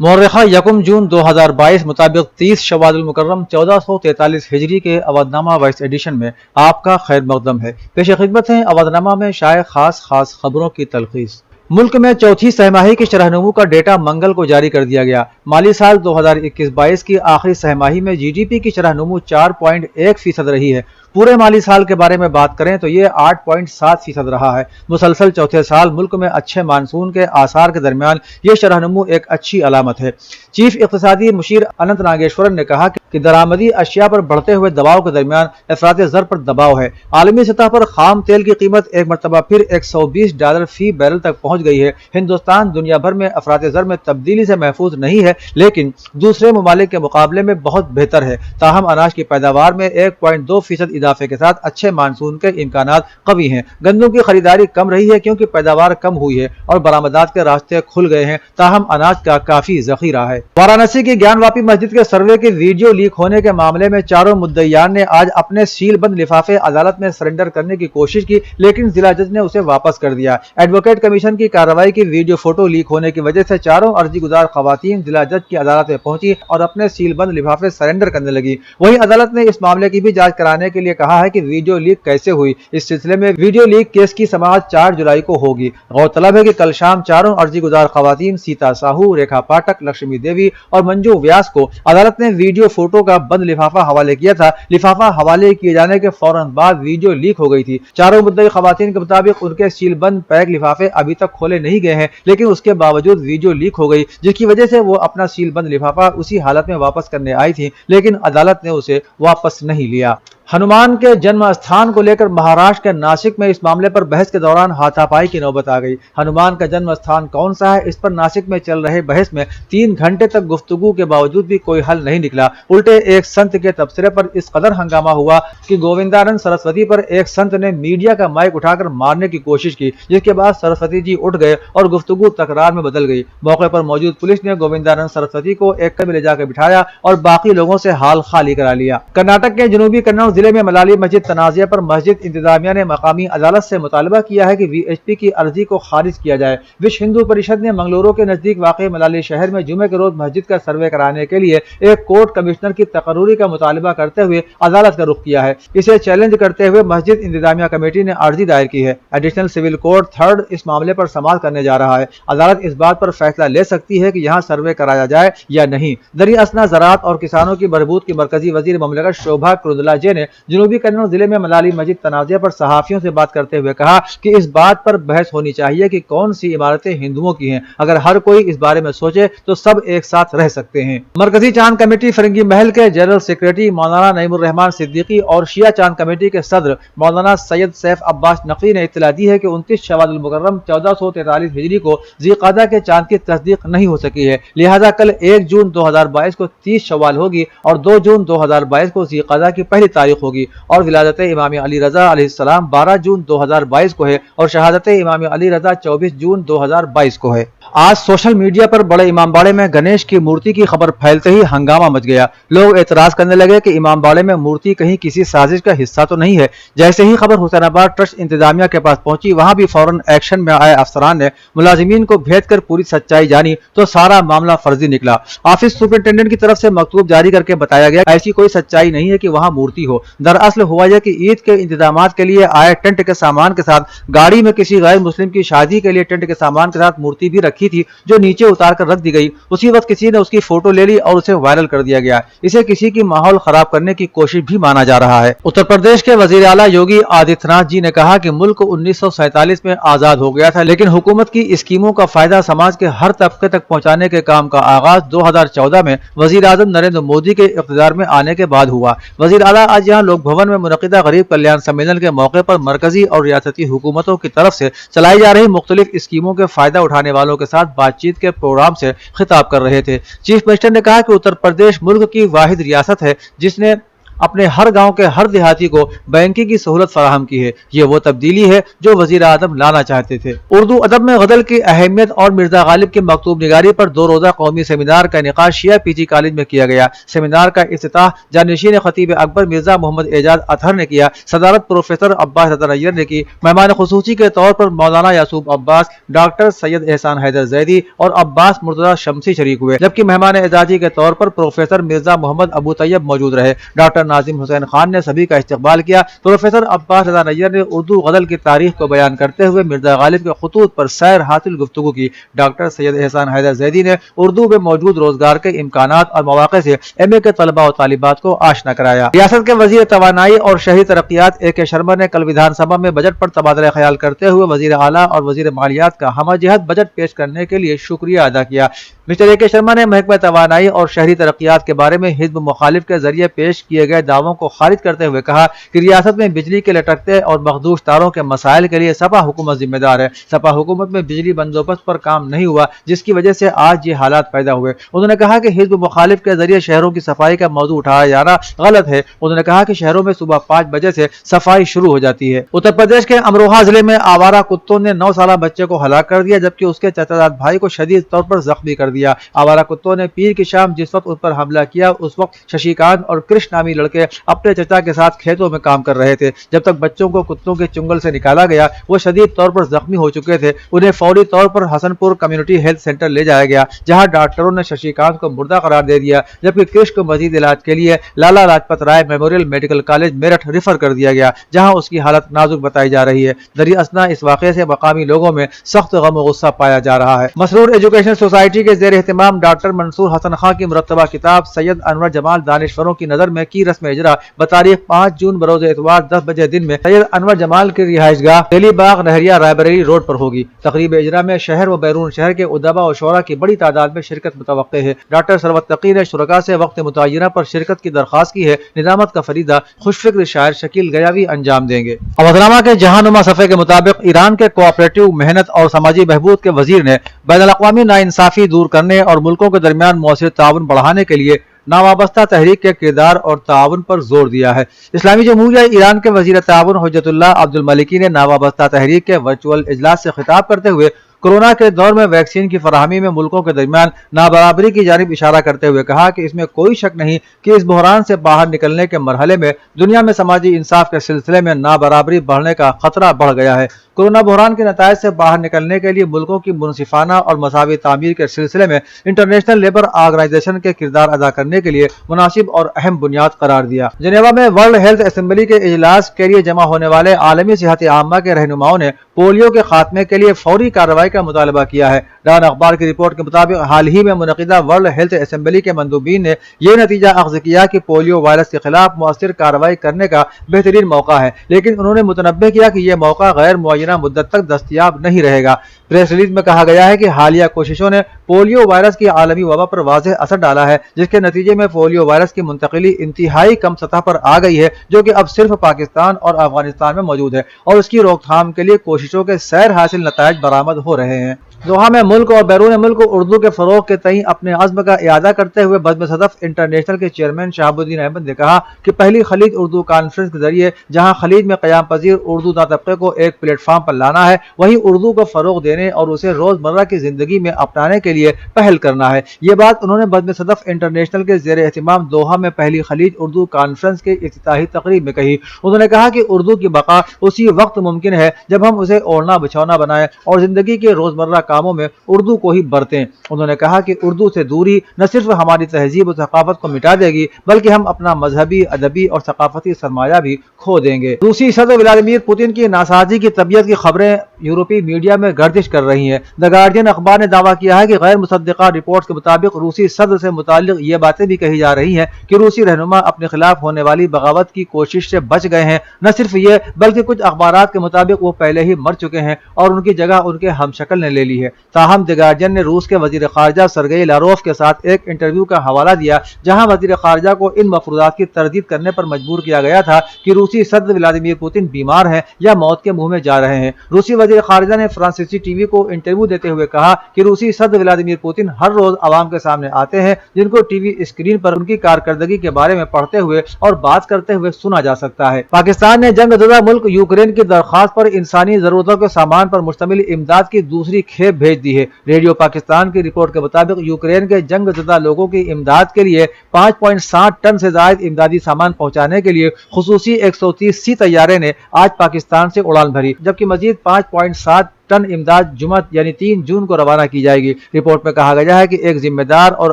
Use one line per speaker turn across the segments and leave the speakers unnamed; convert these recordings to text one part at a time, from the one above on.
मौर्रखा 1 जून 2022 मुताबिक 30 शवादुल मुकर्रम 1443 हिजरी के Avadhnama voice addition में आपका खैर मकदम है। पेश खिदमत है अवधनामा में शाये खास खबरों की तलखीस। मुल्क में चौथी सहमाही की शरहनमू का डेटा मंगल को जारी कर दिया गया। माली साल 2021-22 की आखिरी सहमाही में जीडीपी की शरहनमू 4.1% रही है। पूरे माली साल के बारे में बात करें तो ये 8.7% रहा है। मुसलसल चौथे साल मुल्क में अच्छे मानसून के आसार के दरमियान ये शरहनमू एक अच्छी अलामत है। चीफ इक़्तिसादी मुशीर अनंत नागेश्वरन ने कहा कि दरामदी अशिया पर बढ़ते हुए दबाव के दरमियान अफरात ज़र पर दबाव है। आलमी सतह पर खाम तेल की कीमत एक मरतबा फिर $120 फी बैरल तक पहुंच गई है। हिंदुस्तान दुनिया भर में अफरात ज़र में तब्दीली से महफूज नहीं है, लेकिन दूसरे ममालिक के मुकाबले में बहुत बेहतर है। ताहम अनाज की पैदावार में 1.2% इजाफे के साथ अच्छे मानसून के इम्कानात कवी हैं। गंदम की खरीदारी कम रही है क्योंकि पैदावार कम हुई है और बरामदात के रास्ते खुल गए हैं। ताहम अनाज का काफी जखीरा है। वाराणसी की ज्ञानवापी मस्जिद के सर्वे की वीडियो लीक होने के मामले में चारों मुद्दईयान ने आज अपने सील बंद लिफाफे अदालत में सरेंडर करने की कोशिश की, लेकिन जिला जज ने उसे वापस कर दिया। एडवोकेट कमीशन की कार्रवाई की वीडियो फोटो लीक होने की वजह से चारों अर्जी गुजार खवातीन जिला जज की अदालत में पहुंची और अपने सील बंद लिफाफे सरेंडर करने लगी। वहीं अदालत ने इस मामले की भी जांच कराने के लिए कहा है कि वीडियो लीक कैसे हुई। इस सिलसिले में वीडियो लीक केस की समाअत 4 जुलाई को होगी। गौरतलब है कि कल शाम चारों अर्जी गुजार खवातीन सीता साहू, रेखा पाठक, लक्ष्मी देवी और मंजू व्यास को अदालत ने वीडियो फोटो का बंद लिफाफा हवाले किया था। लिफाफा हवाले किए जाने के फौरन बाद वीडियो लीक हो गई थी। चारों मुद्दई खवातीन के मुताबिक उनके सील बंद पैक लिफाफे अभी तक खोले नहीं गए हैं, लेकिन उसके बावजूद वीडियो लीक हो गई, जिसकी वजह से वो अपना सील बंद लिफाफा उसी हालत में वापस करने आई थी, लेकिन अदालत ने उसे वापस नहीं लिया। हनुमान के जन्म स्थान को लेकर महाराष्ट्र के नासिक में इस मामले पर बहस के दौरान हाथापाई की नौबत आ गई। हनुमान का जन्म स्थान कौन सा है, इस पर नासिक में चल रहे बहस में 3 घंटे तक गुफ्तगू के बावजूद भी कोई हल नहीं निकला। उल्टे एक संत के तबसरे पर इस कदर हंगामा हुआ कि गोविंदानंद सरस्वती पर एक संत ने मीडिया का माइक उठाकर मारने की कोशिश की, जिसके बाद सरस्वती जी उठ गए और गुफ्तगू तकरार में बदल गई। मौके पर मौजूद पुलिस ने गोविंदानंद सरस्वती को एक कमरे में ले जाकर बिठाया और बाकी लोगों से हाल खाली करा लिया। कर्नाटक के जनूबी कन्नौज जिले में मलाली मस्जिद तनाज़े पर मस्जिद इंतजामिया ने मकामी अदालत से मुतालबा किया है कि वीएचपी की अर्जी को खारिज किया जाए। विश्व हिंदू परिषद ने मंगलुरु के नजदीक वाक़े मलाली शहर में जुमे के रोज मस्जिद का सर्वे कराने के लिए एक कोर्ट कमिश्नर की तकर्रुरी का मुतालबा करते हुए अदालत का रुख किया है। इसे चैलेंज करते हुए मस्जिद इंतजामिया कमेटी ने अर्जी दायर की है। एडिशनल सिविल कोर्ट 3rd इस मामले पर समाअत करने जा रहा है। अदालत इस बात पर फैसला ले सकती है कि यहाँ सर्वे कराया जाए या नहीं। दरियासना ज़राअत और किसानों की बहबूद की मरकजी वजीर ममलकत शोभा कुरुंदलाजे ने जनूबी कन्नौज जिले में मलाली मस्जिद तनाज़े पर सहाफियों से बात करते हुए कहा कि इस बात पर बहस होनी चाहिए कि कौन सी इमारतें हिंदुओं की हैं। अगर हर कोई इस बारे में सोचे तो सब एक साथ रह सकते हैं। मरकजी चांद कमेटी फिरंगी महल के जनरल सेक्रेटरी मौलाना नईमुर रहमान सिद्दीकी और शिया चांद कमेटी के सदर मौलाना सैयद सैफ अब्बास नकवी ने इत्तला दी है कि 29 शवादुल मुकर्रम 1443 हिजरी को ज़ीक़ादा के चांद की तस्दीक नहीं हो सकी है। लिहाजा कल 1 जून 2022 को 30 शवाल होगी और 2 जून 2022 को ज़ीक़ादा की पहली तारीख होगी और विलादत इमाम अली रज़ा अलैहिस्सलाम 12 जून 2022 को है और शहादत इमाम अली रज़ा 24 जून 2022 को है। आज सोशल मीडिया पर बड़े इमामबाड़े में गणेश की मूर्ति की खबर फैलते ही हंगामा मच गया। लोग एतराज करने लगे कि इमामबाड़े में मूर्ति कहीं किसी साजिश का हिस्सा तो नहीं है। जैसे ही खबर हुसैनाबाद ट्रस्ट इंतजामिया के पास पहुंची, वहां भी फौरन एक्शन में आए अफसरान ने मुलाजिमीन को भेज कर पूरी सच्चाई जानी तो सारा मामला फर्जी निकला। ऑफिस सुपरिटेंडेंट की तरफ से मकतूब जारी करके बताया गया ऐसी कोई सच्चाई नहीं है कि वहां मूर्ति हो। दरअसल हुआ यह कि ईद के इंतजामात के लिए आए टेंट के सामान के साथ गाड़ी में किसी गैर मुस्लिम की शादी के लिए टेंट के सामान के साथ मूर्ति भी रखी थी, जो नीचे उतार कर रख दी गई। उसी वक्त किसी ने उसकी फोटो ले ली और उसे वायरल कर दिया गया। इसे किसी की माहौल खराब करने की कोशिश भी माना जा रहा है। उत्तर प्रदेश के वजीर आला योगी आदित्यनाथ जी ने कहा कि मुल्क 1947 में आजाद हो गया था, लेकिन हुकूमत की स्कीमों का फायदा समाज के हर तबके तक पहुंचाने के काम का आगाज 2014 में वजीर आजम नरेंद्र मोदी के इख्तियार में आने के बाद हुआ। वजीर आला आज यहाँ लोक भवन में मुनक़िदा गरीब कल्याण सम्मेलन के मौके पर मरकजी और रियासती हुकूमतों की तरफ से चलाई जा रही मुख्तलिफ स्कीमों के फायदा उठाने वालों के साथ बातचीत के प्रोग्राम से खिताब कर रहे थे। चीफ मिनिस्टर ने कहा कि उत्तर प्रदेश मुल्क की वाहिद रियासत है जिसने अपने हर गांव के हर देहाती को बैंकिंग की सहूलत फराहम की है। ये वो तब्दीली है जो वजीर आजम लाना चाहते थे। उर्दू अदब में गजल की अहमियत और मिर्जा गालिब की मकतूब निगारी पर 2 रोजा कौमी सेमिनार का इनेकाद शिया पीजी कॉलेज में किया गया। सेमिनार का इफ्तिताह जानशीन खतीब अकबर मिर्जा मोहम्मद एजाज अतहर ने किया। सदारत प्रोफेसर अब्बास रज़ा नैयर ने की। मेहमान खुसूसी के तौर पर मौलाना यासूब अब्बास, डॉक्टर सैयद एहसान हैदर जैदी और अब्बास मुर्तजा शमसी शरीक हुए, जबकि मेहमान एजाजी के तौर पर प्रोफेसर मिर्जा मोहम्मद अबू तैयब मौजूद रहे। डॉक्टर नाजिम हुसैन खान ने सभी का इस्तकबाल किया। प्रोफेसर अब्बास रज़ा नैयर ने उर्दू गजल की तारीख को बयान करते हुए मिर्जा गालिब के खुतूत पर सैर हासिल गुफ्तगू की। डॉक्टर सैयद एहसान हैदर जैदी ने उर्दू में मौजूद रोजगार के इम्कानात और मौक़े से MA के तलबा और तालिबात को आशना कराया। रियासत के वजीर तवानाई और शहरी तरक्यात AK शर्मा ने कल विधानसभा में बजट पर तबादला ख्याल करते हुए वजीर आला और वजीर मालियात का हमजिहत बजट पेश करने के लिए शुक्रिया अदा किया। मिस्टर AK शर्मा ने महकमा तवानाई और शहरी तरक्यात के बारे में हिज़्ब मुखालिफ के जरिए पेश किए गए दावों को खारिज करते हुए कहा कि रियासत में बिजली के लटकते और मखदूश तारों के मसाइल के लिए सपा हुकूमत जिम्मेदार है। सपा हुकूमत में बिजली बंदोबस्त पर काम नहीं हुआ, जिसकी वजह से आज ये हालात पैदा हुए। उन्होंने कहा कि हिज़्ब मुखालिफ के जरिए शहरों की सफाई का मौजू उठाया जाना गलत है। उन्होंने कहा कि शहरों में सुबह 5 बजे से सफाई शुरू हो जाती है। उत्तर प्रदेश के अमरोहा जिले में आवारा कुत्तों ने 9 साल बच्चे को हलाक कर दिया, जबकि उसके चाचाजाद भाई को शदीद तौर पर जख्मी कर दिया। आवारा कुत्तों ने पीर की शाम जिस वक्त उन पर हमला किया, उस वक्त शशिकांत और कृष्ण नामी लड़के अपने चचा के साथ खेतों में काम कर रहे थे। जब तक बच्चों को कुत्तों के चुंगल से निकाला गया, वो शदीद तौर पर जख्मी हो चुके थे। उन्हें फौरी तौर पर हसनपुर कम्युनिटी हेल्थ सेंटर ले जाया गया, जहां डॉक्टरों ने शशिकांत को मुर्दा करार दे दिया, जबकि कृष्ण को मजीद इलाज के लिए Lala Lajpat Rai memorial medical college Meerut refer कर दिया गया, जहां उसकी हालत नाजुक बताई जा रही है। दरियासना इस वाक़े से मकामी लोगों में सख्त गम और गुस्सा पाया जा रहा है। मसरूर एजुकेशन सोसाइटी के ज़ेर एहतमाम डॉक्टर मंसूर हसन खां की मुरतबा किताब सैयद अनवर जमाल दानिशवरों की नज़र में की रस्म इजरा बतारीख 5 जून बरोज इतवार 10 बजे दिन में सैयद अनवर जमाल की रिहाइशगाह तेली बाग नहरिया रायबरेली रोड पर होगी। तकरीब इजरा में शहर व बैरून शहर के उदबा और शोरा की बड़ी तादाद में शिरकत मुतवक्के है। डॉक्टर सरवत तकी ने शुरका से वक्त मुतय्यना पर शिरकत की दरख्वास्त की है। निजामत का फरीदा खुशफिक्र शायर शकील गयावी अंजाम देंगे। अवधनामा के जहानुमा सफ़े के मुताबिक ईरान के कोऑपरेटिव मेहनत और समाजी बहबूद के वजीर ने बैनुल-अक़वामी नाइंसाफी दूर करने और मुल्कों के दरमियान मौसर ताउन बढ़ाने के लिए नावाबस्ता तहरीक के किरदार और ताउन पर जोर दिया है। इस्लामी जमहूरिया ईरान के वजीर ताउन हुज्जतुल्लाह अब्दुल मलिकी ने नावाबस्ता तहरीक के वर्चुअल इजलास से खिताब करते हुए कोरोना के दौर में वैक्सीन की फराहमी में मुल्कों के दरमियान नाबराबरी की जानिब इशारा करते हुए कहा कि इसमें कोई शक नहीं कि इस बहरान से बाहर निकलने के मरहले में दुनिया में समाजी इंसाफ के सिलसिले में नाबराबरी बढ़ने का खतरा बढ़ गया है। कोरोना बहरान के नताइज से बाहर निकलने के लिए मुल्कों की मुनसिफाना और मसावी तामीर के सिलसिले में इंटरनेशनल लेबर ऑर्गेनाइजेशन के किरदार अदा करने के लिए मुनासिब और अहम बुनियाद करार दिया। जेनेवा में वर्ल्ड हेल्थ असेंबली के इजलास के लिए जमा होने वाले आलमी सेहत आम्मा के रहनुमाओं ने पोलियो के खात्मे के लिए फौरी कार्रवाई का मुतालबा किया है। डान अखबार की रिपोर्ट के मुताबिक हाल ही में मुनक़िदा वर्ल्ड हेल्थ असेंबली के मंदूबीन ने यह नतीजा अख्ज़ किया कि पोलियो वायरस के खिलाफ मुअस्सिर कार्रवाई करने का बेहतरीन मौका है, लेकिन उन्होंने मुतनब्बे किया कि यह मौका गैर मुअय्यना मुद्दत तक दस्तयाब नहीं रहेगा। प्रेस रिलीज में कहा गया है कि हालिया कोशिशों ने पोलियो वायरस की आलमी वबा पर वाज़ेह असर डाला है, जिसके नतीजे में पोलियो वायरस की मुंतकिली इंतहाई कम सतह पर आ गई है, जो कि अब सिर्फ पाकिस्तान और अफगानिस्तान में मौजूद है और उसकी रोकथाम के लिए कोशिशों के सैर हासिल नताइज बरामद हो रहे हैं। दोहा में मुल्क और बैरून मुल्क उर्दू के फरोग के तई अपने अज़्म का इयादा करते हुए बज़्म सदफ इंटरनेशनल के चेयरमैन शहाबुद्दीन अहमद ने कहा कि पहली खलीज उर्दू कॉन्फ्रेंस के जरिए जहां खलीज में क़याम पजीर उर्दू तबके को एक प्लेटफार्म पर लाना है, वहीं उर्दू को फरोग देने और उसे रोजमर्रा की जिंदगी में अपनाने के लिए पहल करना है। ये बात उन्होंने बज़्म सदफ इंटरनेशनल के ज़ेर एहतिमाम दोहा में पहली खलीज उर्दू कॉन्फ्रेंस के इफ्तिताही तकरीब में कही। उन्होंने कहा कि उर्दू की बका उसी वक्त मुमकिन है जब हम उसे ओढ़ना बिछौना बनाएं और जिंदगी के रोजमर्रा कामों में उर्दू को ही बरतें। उन्होंने कहा कि उर्दू से दूरी न सिर्फ हमारी तहजीब और सकाफत को मिटा देगी, बल्कि हम अपना मजहबी, अदबी और सकाफती सरमाया भी खो देंगे। रूसी सदर व्लादिमीर पुतिन की नासाजी की तबीयत की खबरें यूरोपीय मीडिया में गर्दिश कर रही हैं। द गार्डियन अखबार ने दावा किया है कि गैर मुसद्दिका रिपोर्ट्स के मुताबिक रूसी सदर से मुताल्लिक ये बातें भी कही जा रही हैं कि रूसी रहनुमा अपने खिलाफ होने वाली बगावत की कोशिश से बच गए हैं। न सिर्फ ये, बल्कि कुछ अखबारात के मुताबिक वो पहले ही मर चुके हैं और उनकी जगह उनके हमशक्ल ने ले ली है। لی ہے۔ تاہم دی گارڈین نے روس کے وزیر خارجہ سرگئی لاروف کے ساتھ ایک انٹرویو کا حوالہ دیا جہاں وزیر خارجہ کو ان مفروضات کی تردید کرنے پر مجبور کیا گیا تھا کہ روسی صدر ولادیمیر پوتن بیمار ہیں یا موت کے منہ میں جا رہے ہیں۔ روسی وزیر خارجہ نے فرانسیسی ٹی وی کو انٹرویو دیتے ہوئے کہا کہ روسی صدر ولادیمیر پوتن ہر روز عوام کے سامنے آتے ہیں جن کو ٹی وی اسکرین پر ان کی کارکردگی کے بارے میں پڑھتے ہوئے اور بات کرتے ہوئے سنا جا سکتا ہے۔ پاکستان نے جنگ زدہ ملک یوکرین کی درخواست پر انسانی ضرورتوں کے سامان پر مشتمل امداد کی دوسری کھیپ بھیج دی ہے۔ ریڈیو پاکستان کی رپورٹ کے مطابق یوکرین کے جنگ زدہ لوگوں کی امداد کے لیے 5.7 ٹن سے زائد امدادی سامان پہنچانے کے لیے خصوصی 130 سی طیارے نے آج پاکستان سے اڑان بھری، جبکہ مزید 5.7 ٹن امداد جمعہ یعنی 3 جون کو روانہ کی جائے گی۔ رپورٹ میں کہا گیا ہے کہ ایک ذمہ دار اور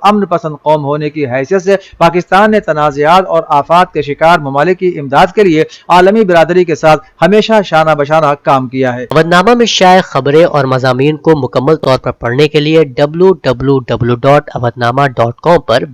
امن پسند قوم ہونے کی حیثیت سے پاکستان نے تنازعات اور آفات کے شکار ممالک کی امداد کے لیے عالمی برادری کے ساتھ ہمیشہ شانہ بشانہ کام کیا ہے۔
اودنامہ میں شائع خبریں اور مضامین کو مکمل طور پر پڑھنے کے لیے www.awadnama.com پر